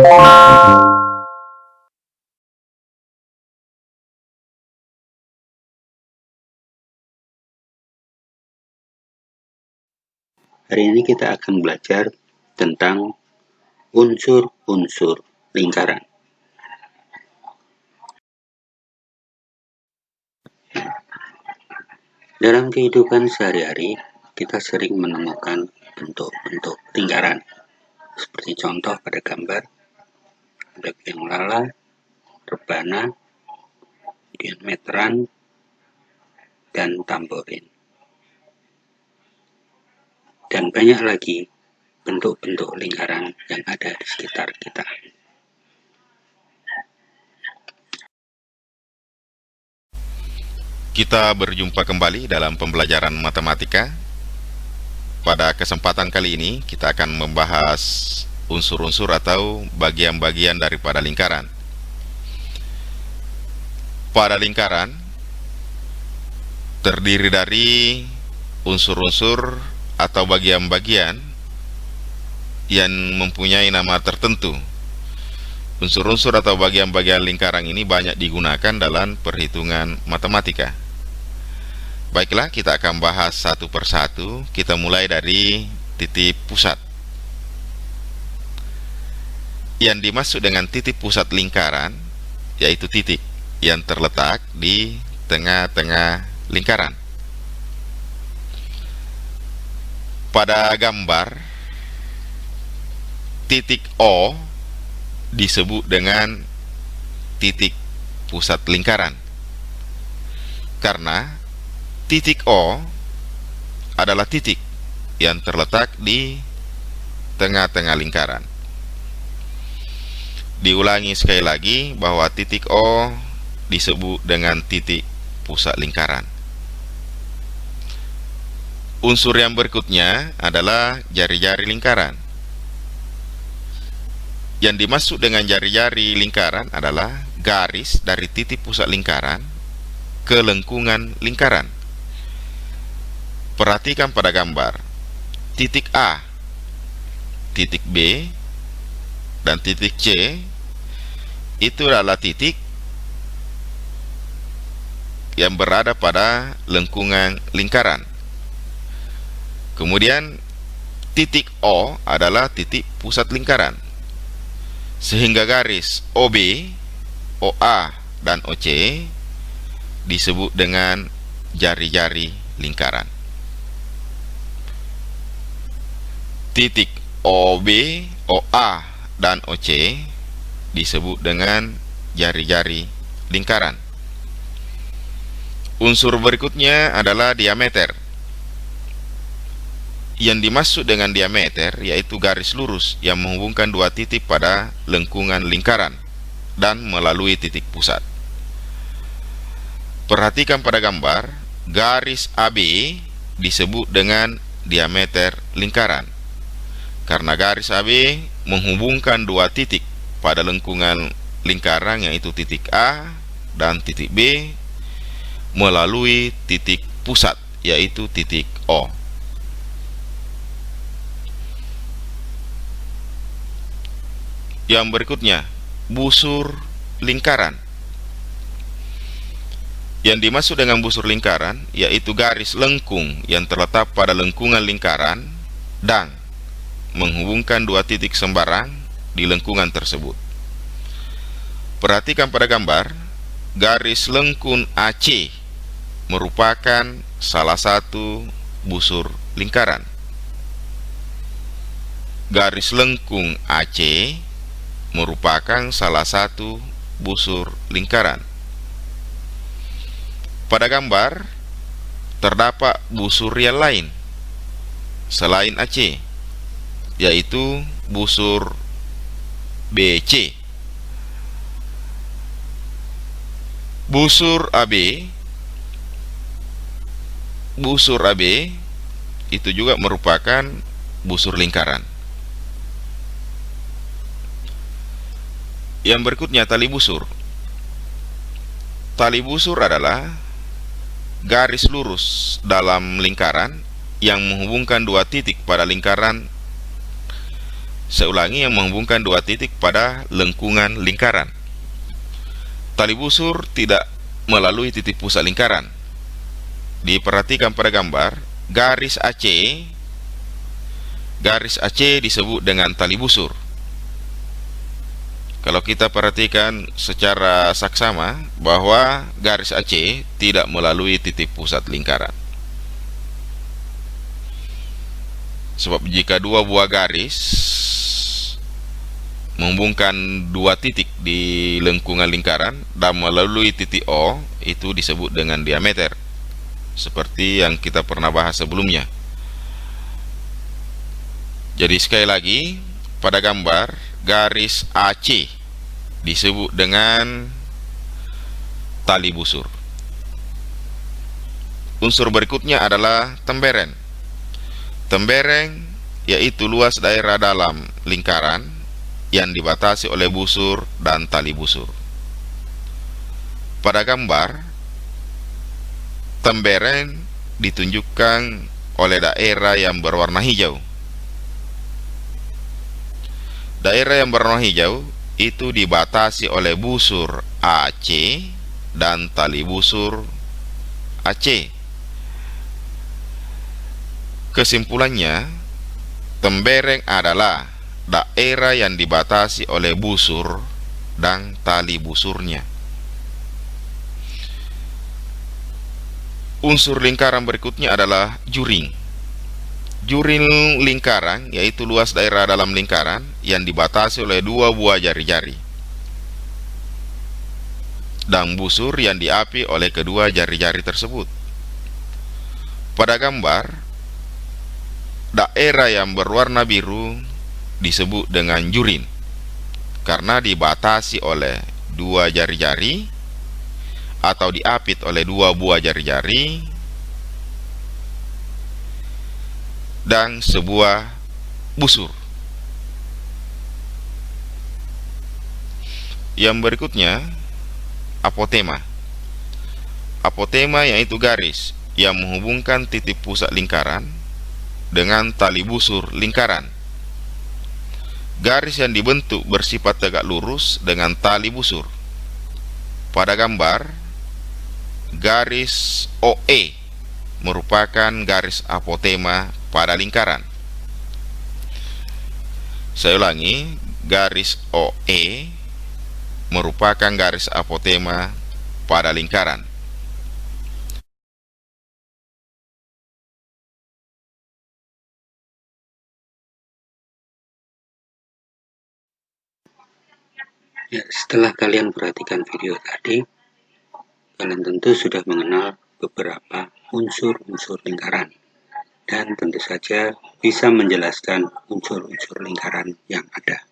Hari ini kita akan belajar tentang unsur-unsur lingkaran. Dalam kehidupan sehari-hari, kita sering menemukan bentuk-bentuk lingkaran. Seperti contoh pada gambar, ada biang lala, rebana, kemudian meteran, dan tamborin. Dan banyak lagi bentuk-bentuk lingkaran yang ada di sekitar kita. Kita berjumpa kembali dalam pembelajaran matematika. Pada kesempatan kali ini kita akan membahas unsur-unsur atau bagian-bagian daripada lingkaran. Pada lingkaran terdiri dari unsur-unsur atau bagian-bagian yang mempunyai nama tertentu. Unsur-unsur atau bagian-bagian lingkaran ini banyak digunakan dalam perhitungan matematika. Baiklah, kita akan bahas satu persatu. Kita mulai dari titik pusat. Yang dimaksud dengan titik pusat lingkaran yaitu titik yang terletak di tengah-tengah lingkaran. Pada gambar, titik O disebut dengan titik pusat lingkaran karena titik O adalah titik yang terletak di tengah-tengah lingkaran. Diulangi sekali lagi bahwa titik O disebut dengan titik pusat lingkaran. Unsur yang berikutnya adalah jari-jari lingkaran. Yang dimaksud dengan jari-jari lingkaran adalah garis dari titik pusat lingkaran ke lengkungan lingkaran. Perhatikan pada gambar, titik A, titik B, dan titik C itu adalah titik yang berada pada lengkungan lingkaran. Kemudian titik O adalah titik pusat lingkaran, sehingga garis OB, OA, dan OC disebut dengan jari-jari lingkaran. Titik OB, OA, dan OC disebut dengan jari-jari lingkaran. Unsur berikutnya adalah diameter. Yang dimaksud dengan diameter yaitu garis lurus yang menghubungkan dua titik pada lengkungan lingkaran dan melalui titik pusat. Perhatikan pada gambar, garis AB disebut dengan diameter lingkaran karena garis AB menghubungkan dua titik pada lengkungan lingkaran yaitu titik A dan titik B melalui titik pusat yaitu titik O. Yang berikutnya, busur lingkaran. Yang dimaksud dengan busur lingkaran yaitu garis lengkung yang terletak pada lengkungan lingkaran dan menghubungkan dua titik sembarang di lengkungan tersebut. Perhatikan pada gambar, garis lengkung AC merupakan salah satu busur lingkaran. Garis lengkung AC merupakan salah satu busur lingkaran. Pada gambar terdapat busur yang lain selain AC, yaitu busur BC. Busur AB itu juga merupakan busur lingkaran. Yang berikutnya, tali busur. Tali busur adalah garis lurus dalam lingkaran yang menghubungkan dua titik pada lingkaran Saya ulangi, yang menghubungkan dua titik pada lengkungan lingkaran. Tali busur tidak melalui titik pusat lingkaran. Diperhatikan pada gambar, garis AC disebut dengan tali busur. Kalau kita perhatikan secara saksama bahwa garis AC tidak melalui titik pusat lingkaran. Sebab jika dua buah garis menghubungkan dua titik di lengkungan lingkaran dan melalui titik O, itu disebut dengan diameter, seperti yang kita pernah bahas sebelumnya. Jadi sekali lagi, pada gambar, garis AC disebut dengan tali busur. Unsur berikutnya adalah tembereng. Tembereng yaitu luas daerah dalam lingkaran yang dibatasi oleh busur dan tali busur. Pada gambar, tembereng ditunjukkan oleh daerah yang berwarna hijau. Daerah yang berwarna hijau itu dibatasi oleh busur AC dan tali busur AC. Kesimpulannya, tembereng adalah daerah yang dibatasi oleh busur dan tali busurnya. Unsur lingkaran berikutnya adalah juring. Juring lingkaran yaitu luas daerah dalam lingkaran yang dibatasi oleh dua buah jari-jari, dan busur yang diapi oleh kedua jari-jari tersebut. Pada gambar, daerah yang berwarna biru disebut dengan juring karena dibatasi oleh dua jari-jari atau diapit oleh dua buah jari-jari dan sebuah busur. Yang berikutnya, apotema. Apotema yaitu garis yang menghubungkan titik pusat lingkaran dengan tali busur lingkaran. Garis yang dibentuk bersifat tegak lurus dengan tali busur. Pada gambar, garis OE merupakan garis apotema pada lingkaran. Saya ulangi, garis OE merupakan garis apotema pada lingkaran. Ya, setelah kalian perhatikan video tadi, kalian tentu sudah mengenal beberapa unsur-unsur lingkaran dan tentu saja bisa menjelaskan unsur-unsur lingkaran yang ada.